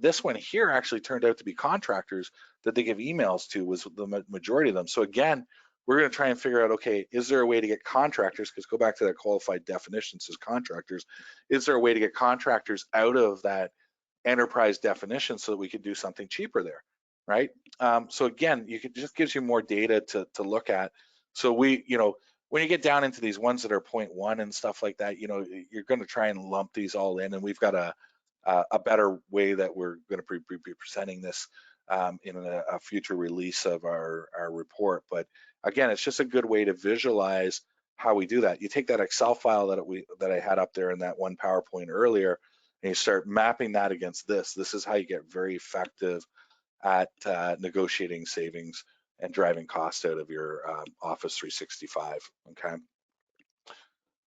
This one here actually turned out to be contractors that they give emails to, was the majority of them. So again, we're going to try and figure out, okay, is there a way to get contractors, because go back to that qualified definition, says contractors, is there a way to get contractors out of that enterprise definition so that we could do something cheaper there, right? So again, just gives you more data to look at. So we, when you get down into these ones that are 0.1 and stuff like that, you're going to try and lump these all in, and we've got a better way that we're going to be presenting this in a future release of our report. But again, it's just a good way to visualize how we do that. You take that Excel file that I had up there in that one PowerPoint earlier, and you start mapping that against this. This is how you get very effective at negotiating savings and driving cost out of your Office 365, okay?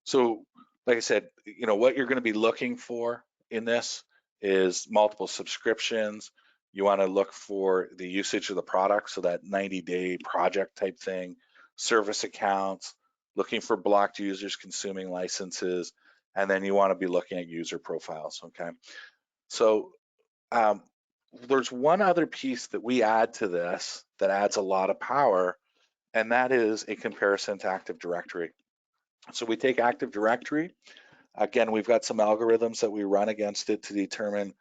So like I said, what you're going to be looking for in this is multiple subscriptions. You want to look for the usage of the product, so that 90-day project type thing, service accounts, looking for blocked users consuming licenses, and then you want to be looking at user profiles, okay? So there's one other piece that we add to this that adds a lot of power, and that is a comparison to Active Directory. So we take Active Directory. Again, we've got some algorithms that we run against it to determine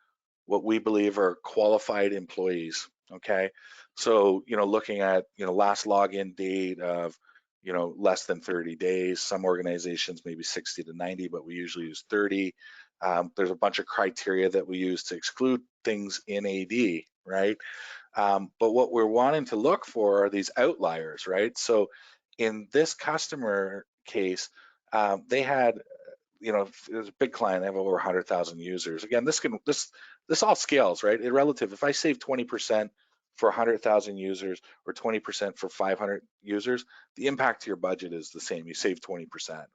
what we believe are qualified employees, okay? So, looking at, last login date of, less than 30 days. Some organizations maybe 60 to 90, but we usually use 30. There's a bunch of criteria that we use to exclude things in AD, right? But what we're wanting to look for are these outliers, right? So in this customer case, they had, it was a big client. They have over 100,000 users. Again, this all scales, right? It's relative. If I save 20% for 100,000 users or 20% for 500 users, the impact to your budget is the same. You save 20%,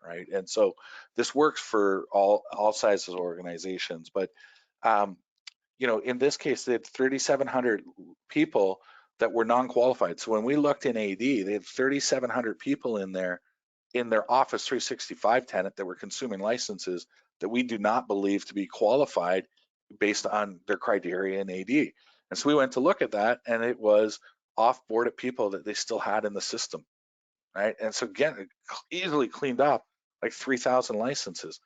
right? And so this works for all sizes of organizations. But in this case, they had 3,700 people that were non-qualified. So when we looked in AD, they had 3,700 people in there in their Office 365 tenant that were consuming licenses that we do not believe to be qualified based on their criteria in AD. And so we went to look at that, and it was off-boarded people that they still had in the system, right? And so again, it easily cleaned up like 3,000 licenses.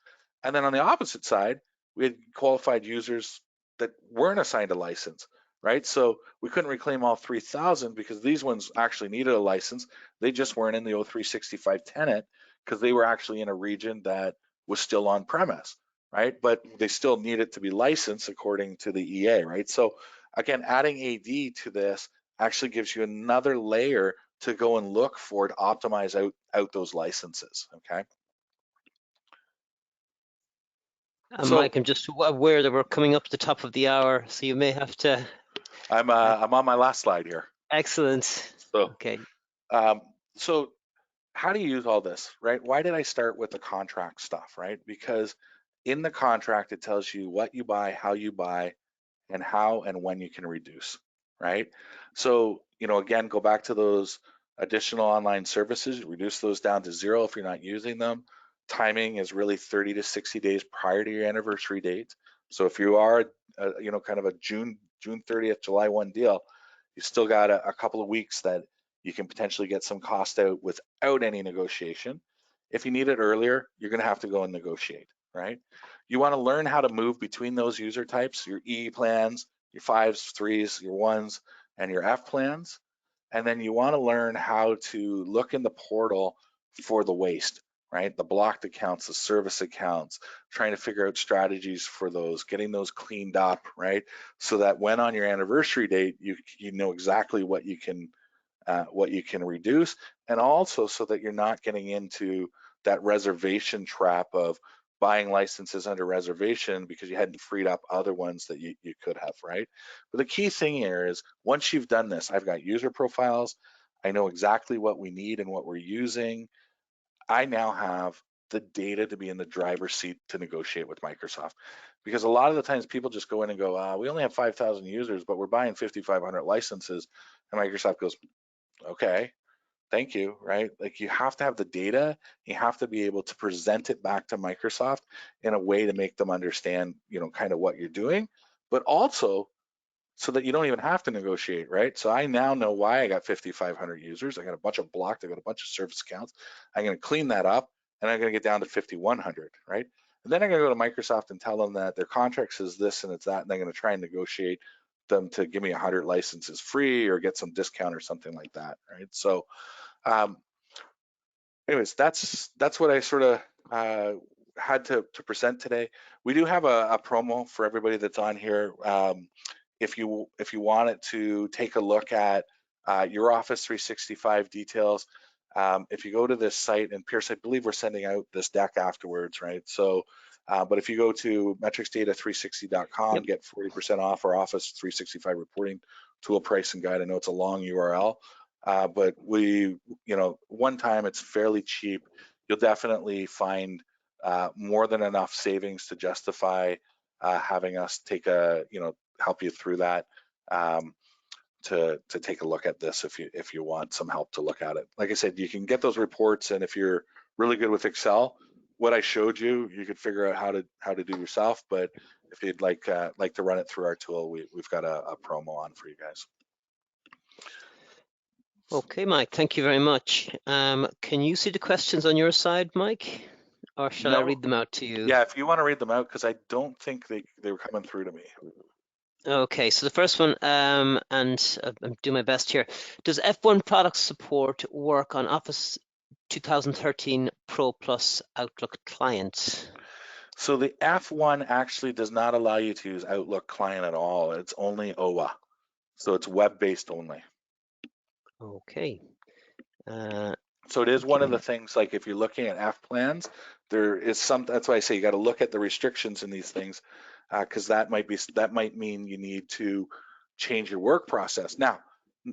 And then on the opposite side, we had qualified users that weren't assigned a license, right? So we couldn't reclaim all 3,000 because these ones actually needed a license. They just weren't in the O365 tenant because they were actually in a region that was still on premise, right? But they still needed to be licensed according to the EA, right? So again, adding AD to this actually gives you another layer to go and look for to optimize out those licenses, okay? So Mike, I'm just aware that we're coming up to the top of the hour, so you may have to. I'm on my last slide here. Excellent. So Okay. So how do you use all this, right? Why did I start with the contract stuff, right? Because in the contract, it tells you what you buy, how you buy, and how and when you can reduce, right? So, again, go back to those additional online services, reduce those down to 0 if you're not using them. Timing is really 30 to 60 days prior to your anniversary date. So if you are, kind of a June 30th, July 1 deal, you still got a couple of weeks that you can potentially get some cost out without any negotiation. If you need it earlier, you're going to have to go and negotiate, right? You want to learn how to move between those user types, your E plans, your 5s, 3s, your 1s, and your F plans. And then you want to learn how to look in the portal for the waste, right? The blocked accounts, the service accounts, trying to figure out strategies for those, getting those cleaned up, right? So that when on your anniversary date, you know exactly what you can reduce, and also so that you're not getting into that reservation trap of buying licenses under reservation because you hadn't freed up other ones that you could have, right? But the key thing here is once you've done this, I've got user profiles, I know exactly what we need and what we're using. I now have the data to be in the driver's seat to negotiate with Microsoft. Because a lot of the times people just go in and go, we only have 5,000 users, but we're buying 5,500 licenses. And Microsoft goes, okay, thank you, right? Like you have to have the data, you have to be able to present it back to Microsoft in a way to make them understand, kind of what you're doing, but also so that you don't even have to negotiate, right? So I now know why I got 5,500 users. I got a bunch of blocked, I got a bunch of service accounts. I'm gonna clean that up and I'm gonna get down to 5,100, right? And then I'm gonna go to Microsoft and tell them that their contract says this and it's that, and they're gonna try and negotiate them to give me 100 licenses free or get some discount or something like that, right? So anyways, that's what I sort of had to present today. We do have a promo for everybody that's on here. If you wanted to take a look at your Office 365 details, if you go to this site, and Pierce, I believe we're sending out this deck afterwards, right? So, but if you go to metricsdata360.com, Yep. get 40% off our Office 365 reporting tool price and guide. I know it's a long URL, but we, one time it's fairly cheap. You'll definitely find more than enough savings to justify having us take help you through that, to take a look at this if you want some help to look at it. Like I said, you can get those reports, and if you're really good with Excel, what I showed you, you could figure out how to do yourself. But if you'd like to run it through our tool, we've got a promo on for you guys. Okay, Mike, thank you very much. Can you see the questions on your side, Mike? Or shall I read them out to you? Yeah, if you want to read them out, because I don't think they were coming through to me. Okay, so the first one, and I'm doing my best here. Does F1 product support work on Office 2013 Pro Plus Outlook client? So the F1 actually does not allow you to use Outlook client at all. It's only OWA. So it's web-based only. Okay. So it is one of the things, like if you're looking at F plans, there is some, that's why I say you got to look at the restrictions in these things, because that might mean you need to change your work process. Now,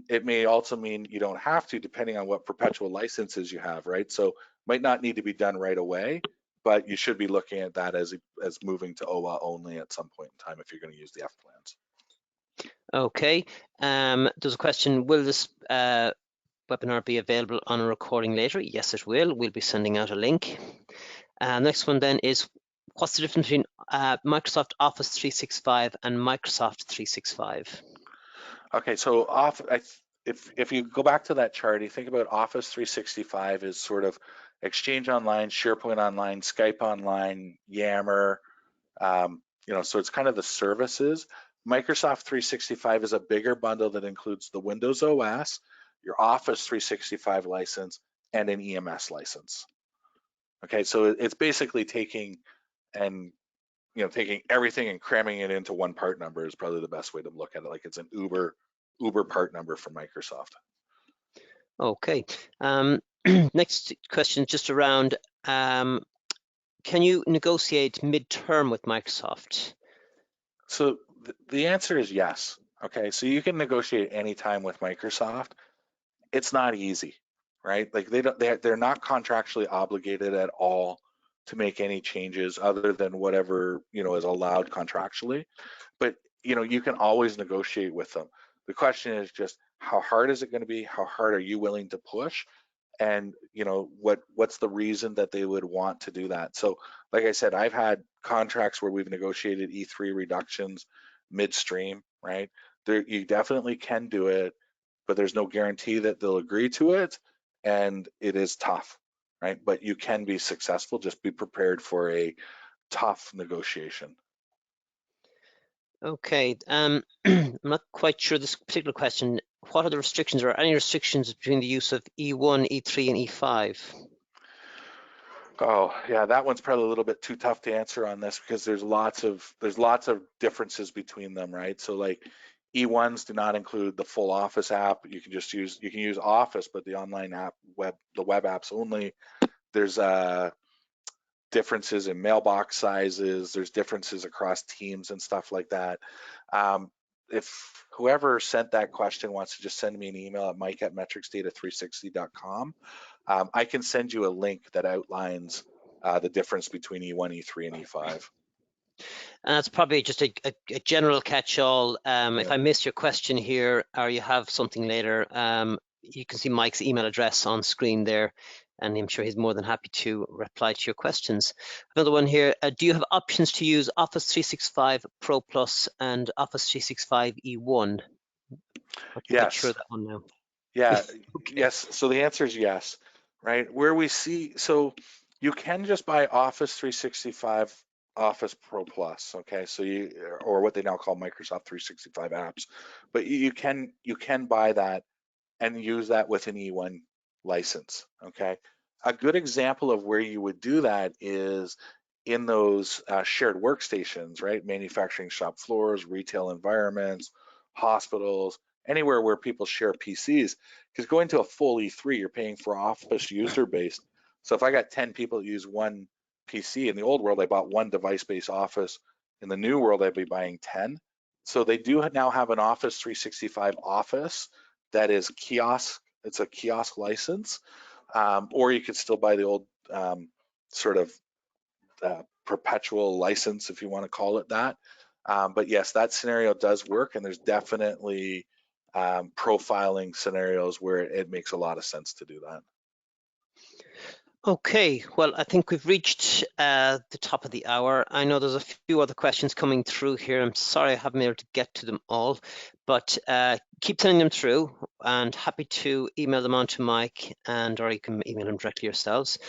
it may also mean you don't have to, depending on what perpetual licenses you have, right? So might not need to be done right away, but you should be looking at that as moving to OWA only at some point in time if you're going to use the F plans. Okay. There's a question, will this webinar be available on a recording later? Yes, it will. We'll be sending out a link. Next one then is, what's the difference between Microsoft Office 365 and Microsoft 365? Okay, so if you go back to that chart, you think about Office 365 as sort of Exchange Online, SharePoint Online, Skype Online, Yammer, so it's kind of the services. Microsoft 365 is a bigger bundle that includes the Windows OS, your Office 365 license, and an EMS license. Okay, so it's basically taking everything and cramming it into one part number is probably the best way to look at it. Like it's an Uber part number from Microsoft. Okay. Next question, just around, can you negotiate mid-term with Microsoft? So the answer is yes. Okay, so you can negotiate anytime with Microsoft. It's not easy, right? Like they're not contractually obligated at all to make any changes other than whatever is allowed contractually. But you can always negotiate with them. The question is just how hard is it going to be? How hard are you willing to push? And what's the reason that they would want to do that? So like I said, I've had contracts where we've negotiated E3 reductions midstream, right? You definitely can do it, but there's no guarantee that they'll agree to it, and it is tough, right? But you can be successful. Just be prepared for a tough negotiation. Okay, I'm not quite sure this particular question. What are the restrictions, or any restrictions between the use of E1, E3, and E5? Oh yeah, that one's probably a little bit too tough to answer on this because there's lots of differences between them, right? So like E1s do not include the full Office app. You can use Office, but the online app, the web apps only. There's differences in mailbox sizes, there's differences across teams and stuff like that. If whoever sent that question wants to just send me an email at mike@metricsdata360.com, I can send you a link that outlines the difference between E1, E3, and E5. And that's probably just a general catch-all. Yeah. If I miss your question here, or you have something later, you can see Mike's email address on screen there, and I'm sure he's more than happy to reply to your questions. Another one here, do you have options to use Office 365 Pro Plus and Office 365 E1? Not quite sure Yes. that one now. Yeah. Okay. Yes. So the answer is yes, right? Where we see, so you can just buy Office 365 Office Pro Plus, okay? So you, or what they now call Microsoft 365 apps, but you can buy that and use that with an E1 license, okay? A good example of where you would do that is in those shared workstations, right? Manufacturing shop floors, retail environments, hospitals, anywhere where people share PCs, because going to a full E3, you're paying for office user base. So if I got 10 people that use one PC, in the old world, I bought one device-based office. In the new world, I'd be buying 10. So they do now have an Office 365 office that is kiosk. It's a kiosk license, or you could still buy the old sort of perpetual license, if you want to call it that. But yes, that scenario does work, and there's definitely profiling scenarios where it makes a lot of sense to do that. Okay, well, I think we've reached the top of the hour. I know there's a few other questions coming through here. I'm sorry I haven't been able to get to them all, but keep sending them through, and happy to email them on to Mike, or you can email them directly yourselves.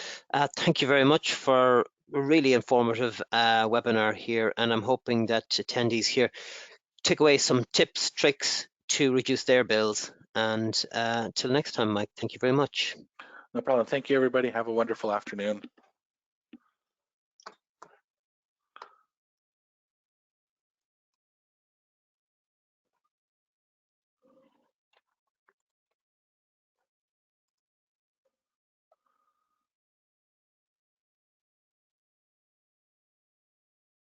Thank you very much for a really informative webinar here, and I'm hoping that attendees here take away some tips, tricks to reduce their bills. And till next time, Mike, thank you very much. No problem. Thank you, everybody. Have a wonderful afternoon.